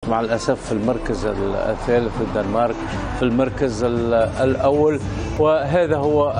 مع الأسف في المركز الثالث الدنمارك في المركز الأول، وهذا هو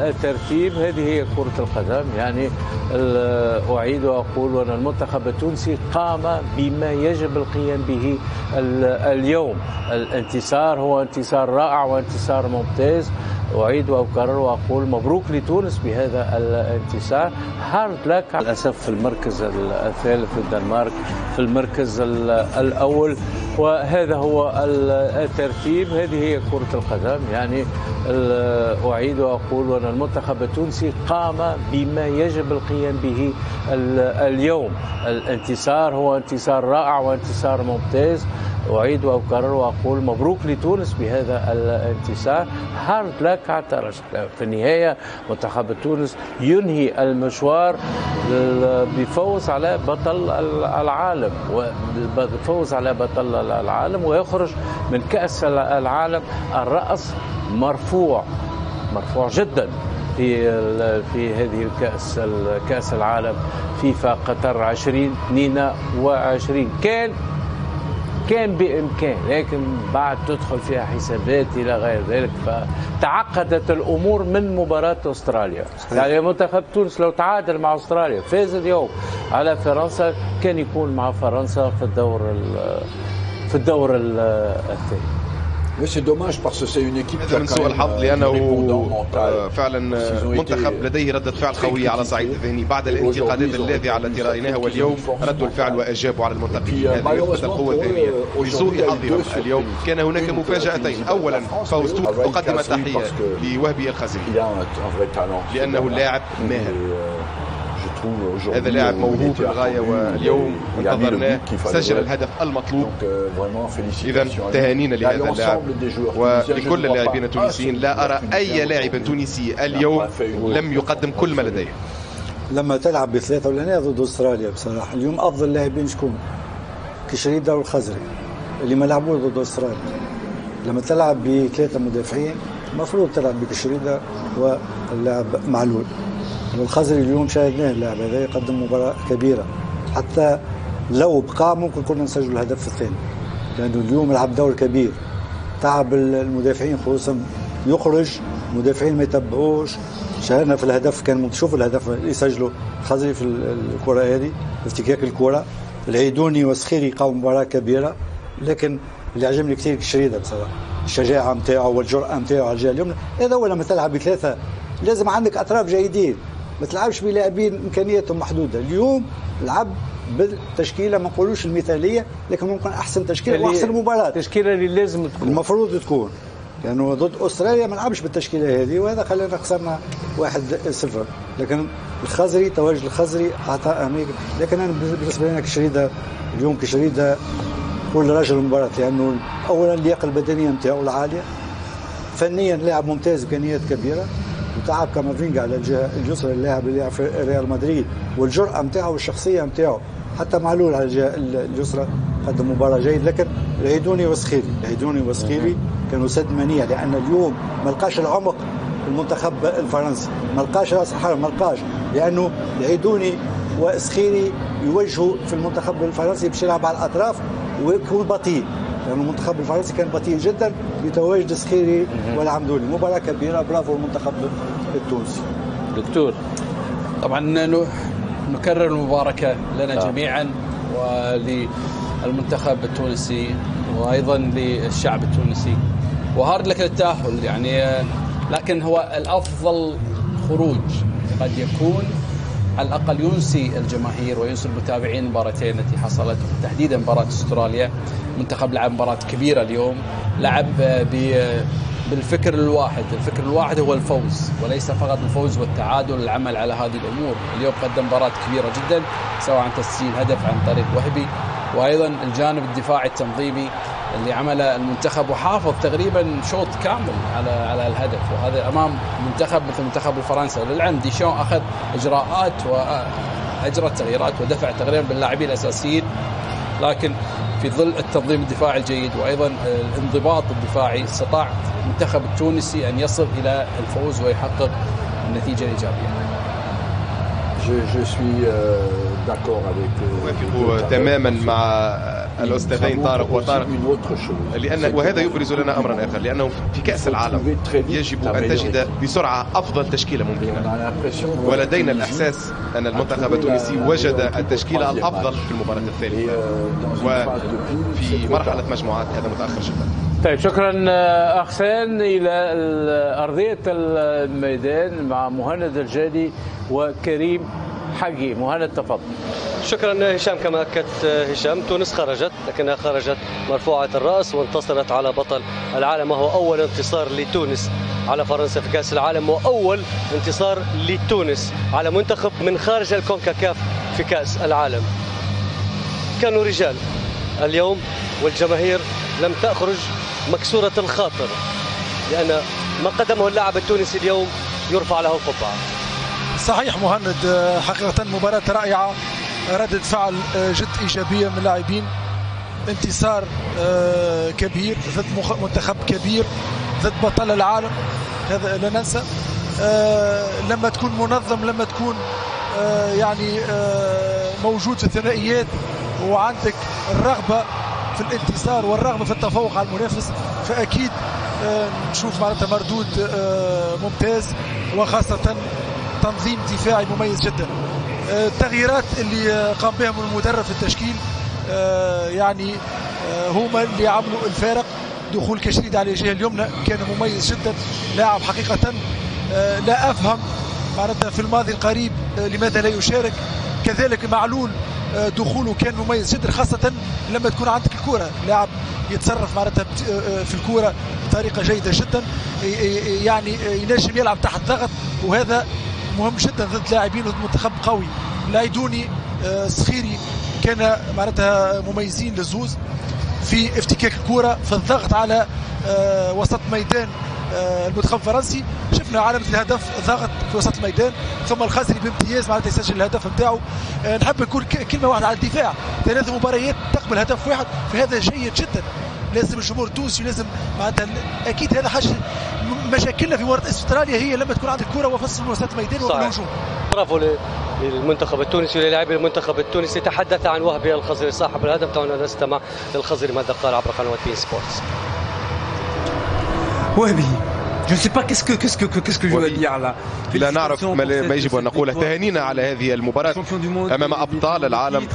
الترتيب. هذه هي كرة القدم. يعني أعيد وأقول أن المنتخب التونسي قام بما يجب القيام به اليوم. الانتصار هو انتصار رائع وانتصار ممتاز. أعيد وأكرر وأقول مبروك لتونس بهذا الانتصار. هارد لك. للأسف في المركز الثالث الدنمارك في المركز الأول، وهذا هو الترتيب. هذه هي كرة القدم. يعني أعيد وأقول أن المنتخب التونسي قام بما يجب القيام به اليوم. الانتصار هو انتصار رائع وانتصار ممتاز. أعيد وأكرر وأقول مبروك لتونس بهذا الانتصار. هارد لك على الترشح. في النهاية منتخب تونس ينهي المشوار بفوز على بطل العالم، وبفوز على بطل العالم، ويخرج من كأس العالم الرأس مرفوع جدا في هذه كأس العالم فيفا قطر 2022. كان بإمكان، لكن بعد تدخل فيها حسابات إلى غير ذلك، فتعقدت الأمور من مباراة أستراليا. يعني منتخب تونس لو تعادل مع أستراليا فاز اليوم على فرنسا كان يكون مع فرنسا في الدور الثاني. من سوء الحظ لأنه فعلا منتخب لديه ردة فعل قوية على الصعيد الذهني بعد الانتقادات اللاذعة التي رأيناها، واليوم ردوا الفعل وأجابوا على المنتقدين. هذه يثبت القوة الذهنية. لسوء حظهم اليوم كان هناك مفاجأتين. أولا فوز تونس. أقدم التحية لوهبي الخزري لأنه لاعب ماهر. هذا لاعب موهوب للغاية، واليوم انتظرناه سجل الهدف المطلوب. إذا تهانينا لهذا اللاعب ولكل اللاعبين التونسيين. لا أرى أي لاعب تونسي اليوم لم يقدم كل ما لديه. لما تلعب بثلاثة ولا ضد أستراليا بصراحة اليوم أفضل لاعبين شكون؟ كشريدة والخزري اللي ما لعبوش ضد أستراليا. لما تلعب بثلاثة مدافعين المفروض تلعب بكشريدة واللاعب معلول. والخزري اليوم شاهدناه اللاعب هذا يقدم مباراة كبيرة، حتى لو بقى ممكن كنا نسجل الهدف الثاني، لأنه اليوم يلعب دور كبير. تعب المدافعين خصوصا يخرج مدافعين ما يتبعوش. شاهدنا في الهدف، كان نشوف الهدف اللي يسجله الخزري في الكرة هذه، افتكاك الكرة. العيدوني وسخيري قاموا مباراة كبيرة، لكن اللي عجبني كثير كشريدة بصراحة، الشجاعة نتاعو والجرأة نتاعو على الجهة اليمنى. هذا هو لما تلعب بثلاثة لازم عندك أطراف جيدين، ما تلعبش بلاعبين امكانياتهم محدوده. اليوم لعب بالتشكيله ما نقولوش المثاليه، لكن ممكن احسن تشكيله واحسن مباراه. التشكيله اللي لازم تكون المفروض تكون، لانه يعني ضد استراليا ما لعبش بالتشكيله هذه، وهذا خلانا خسرنا 1-0. لكن الخزري تواجد الخزري اعطى اهميه. لكن انا بالنسبه لنا كشريده اليوم كشريده كل رجل المباراه، لانه يعني اولا اللياقه البدنيه نتاعو العاليه، فنيا لاعب ممتاز امكانيات كبيره، وتعب كامافينجا على الجهه اليسرى اللاعب اللي في ريال مدريد، والجرأه نتاعو والشخصيه نتاعو. حتى معلول على الجهه اليسرى قدم مباراه جيد. لكن العيدوني وسخيري كانوا سد منيع، لان اليوم ما لقاش العمق المنتخب الفرنسي، ما لقاش راس الحرب، ما لقاش، لانه العيدوني وسخيري يوجهوا في المنتخب الفرنسي باش يلعب على الاطراف ويكون بطيء، لأن يعني المنتخب الفرنسي كان بطيء جدا بتواجد سخيري والعمدوني. مباراة كبيرة، برافو المنتخب التونسي. دكتور، طبعا نكرر المباركة لنا جميعا وللمنتخب التونسي وأيضا للشعب التونسي، وهارد لك للتأهل يعني. لكن هو الأفضل خروج قد يكون على الأقل ينسي الجماهير وينسي المتابعين المباراتين التي حصلت، تحديدا مباراة استراليا. منتخب لعب مباراة كبيرة اليوم، لعب بالفكر الواحد. الفكر الواحد هو الفوز، وليس فقط الفوز والتعادل، العمل على هذه الأمور. اليوم قدم مباراة كبيرة جدا، سواء عن تسجيل هدف عن طريق وهبي، وأيضا الجانب الدفاعي التنظيمي اللي عمله المنتخب، وحافظ تقريبا شوط كامل على الهدف، وهذا امام منتخب مثل منتخب الفرنسا. للعلم ديشون اخذ اجراءات واجرى تغييرات ودفع تقريبا باللاعبين الاساسيين، لكن في ظل التنظيم الدفاعي الجيد وايضا الانضباط الدفاعي استطاع المنتخب التونسي ان يصل الى الفوز ويحقق النتيجه الايجابيه. أوافق تماما مع الأستاذين طارق وطارق، وهذا يبرز لنا أمرا آخر، لأنه في كأس العالم يجب أن تجد بسرعة أفضل تشكيلة ممكنة، ولدينا الإحساس أن المنتخب التونسي وجد التشكيلة الأفضل في المباراة الثالثة، وفي مرحلة مجموعات هذا متأخر جدا. طيب شكرا أحسن. إلى أرضية الميدان مع مهند الجالي وكريم حقي. مهند تفضل. شكرا هشام. كما أكدت هشام، تونس خرجت، لكنها خرجت مرفوعة الرأس وانتصرت على بطل العالم، وهو أول انتصار لتونس على فرنسا في كأس العالم، وأول انتصار لتونس على منتخب من خارج الكونكاكاف في كأس العالم. كانوا رجال اليوم، والجماهير لم تخرج مكسورة الخاطر، لأن ما قدمه اللاعب التونسي اليوم يرفع له القبعة. صحيح مهند، حقيقة مباراة رائعة، ردة فعل جد إيجابية من اللاعبين، انتصار كبير ضد منتخب كبير، ضد بطل العالم، هذا لا ننسى. لما تكون منظم، لما تكون يعني موجود في الثنائيات وعندك الرغبة في الانتصار والرغبة في التفوق على المنافس، فأكيد نشوف معناتها مردود ممتاز، وخاصة تنظيم دفاعي مميز جدا. التغييرات اللي قام بها المدرب في التشكيل يعني هما اللي عملوا الفارق. دخول كشريد على الجهة اليمنى كان مميز جدا، لاعب حقيقة لا أفهم معناتها في الماضي القريب لماذا لا يشارك. كذلك معلول دخوله كان مميز جدا، خاصة لما تكون عندك الكرة، لاعب يتصرف معناتها في الكرة بطريقة جيدة جدا، يعني ينجم يلعب تحت ضغط، وهذا مهم جدا ضد لاعبين ضد منتخب قوي. لايدوني صخيري كان معناتها مميزين للزوز في افتكاك الكرة، في الضغط على وسط ميدان المنتخب الفرنسي. شفنا علامة الهدف، ضغط في وسط الميدان، ثم الخزري بامتياز معناتها يسجل الهدف نتاعو. نحب نقول كلمة واحدة على الدفاع، 3 مباريات تقبل هدف واحد، فهذا جيد جدا. لازم الجمهور التونسي، لازم معناتها اكيد هذا حاجة مشاكلنا في مباراة استراليا هي لما تكون عندك الكرة وفصل وسط الميدان والهجوم. برافو للمنتخب التونسي وللاعبي المنتخب التونسي. تحدث عن وهبي الخزري صاحب الهدف، دعونا نستمع للخزري ماذا قال عبر قنوات بي سبورتس. وهبي Je ne sais pas qu'est-ce que je dois dire là. لا نعرف ما يجب أن نقوله. تهانينا على هذه المباراة أمام أبطال العالم.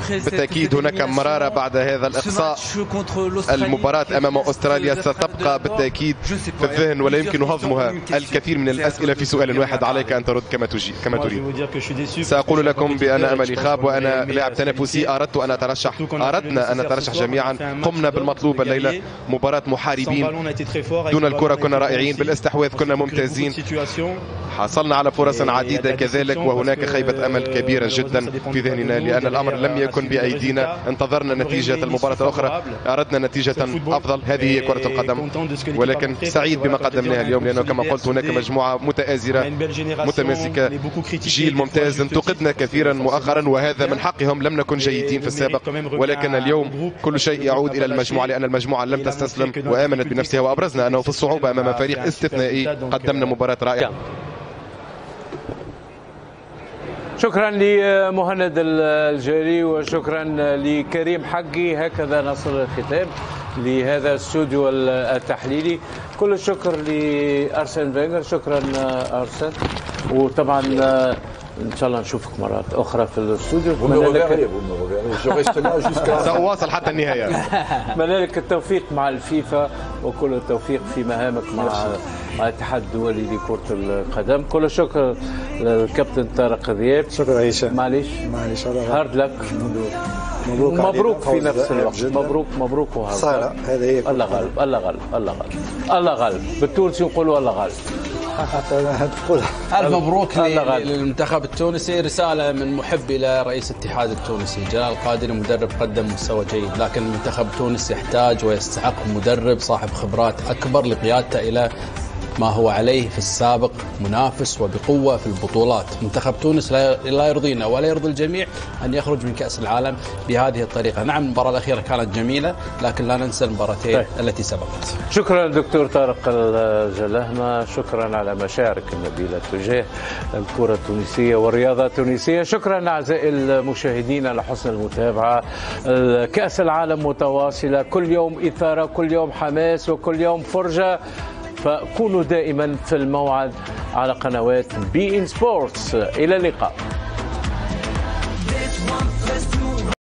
بالتأكيد هناك مرارة بعد هذا الإقصاء. المباراة أمام أستراليا ستبقى بالتأكيد في الذهن ولا يمكن هضمها. الكثير من الأسئلة في سؤال واحد، عليك أن ترد كما تريد. سأقول لكم بأن أملي خاب، وأنا لاعب تنافسي أردنا أن نترشح جميعا. قمنا بالمطلوب الليلة، مباراة محاربين دون الكرة، كنا رائعين بالاستحواذ، كنا ممتازين، حصلنا على فرص عديدة كذلك، وهناك خيبة أمل كبيرة جدا في ذهننا لأن الأمر لم يكن بأيدينا. انتظرنا نتيجة المباراة الأخرى، أردنا نتيجة أفضل. هذه هي كرة القدم، ولكن سعيد بما قدمناه اليوم، لأنه كما قلت هناك مجموعة متآزرة متماسكة، جيل ممتاز. انتقدنا كثيرا مؤخرا وهذا من حقهم، لم نكن جيدين في السابق، ولكن اليوم كل شيء يعود إلى المجموعة، لأن المجموعة لم تستسلم وآمنت بنفسها، وأبرزنا أنه في الصعوبة أمام فريق استثنائي قدمنا مباراة رائعة. شكرا لمهند الجالي وشكرا لكريم حقي. هكذا نصل الختام لهذا الاستوديو التحليلي. كل الشكر لأرسن فينجر. شكرا أرسن، وطبعا ان شاء الله نشوفك مرات اخرى في الاستوديو. سأواصل حتى النهايه. اتمنى لك التوفيق مع الفيفا وكل التوفيق في مهامك مع الاتحاد الدولي لكرة القدم. كل الشكر للكابتن طارق ذياب. شكرا هشام. معليش هارد لك. مبروك في نفس الوقت. مبروك وهارد لك. هذا هي الله غالب الله غالب الله غالب الله غالب. بالتونسي نقولوا الله غالب. ألف مبروك للمنتخب التونسي. رسالة من محب إلى رئيس الاتحاد التونسي جلال القادري، مدرب قدم مستوى جيد، لكن المنتخب التونسي يحتاج ويستحق مدرب صاحب خبرات أكبر لقيادته إلى ما هو عليه في السابق، منافس وبقوة في البطولات. منتخب تونس لا يرضينا ولا يرضي الجميع أن يخرج من كأس العالم بهذه الطريقة. نعم المباراة الأخيرة كانت جميلة، لكن لا ننسى المباراتين التي سبقت. شكرا دكتور طارق الجلهمة، شكرا على مشاعرك النبيلة تجاه الكرة التونسية والرياضة التونسية. شكرا أعزائي المشاهدين على حسن المتابعة. كأس العالم متواصلة، كل يوم إثارة، كل يوم حماس، وكل يوم فرجة، فكونوا دائما في الموعد على قنوات بي إن سبورتس. إلى اللقاء.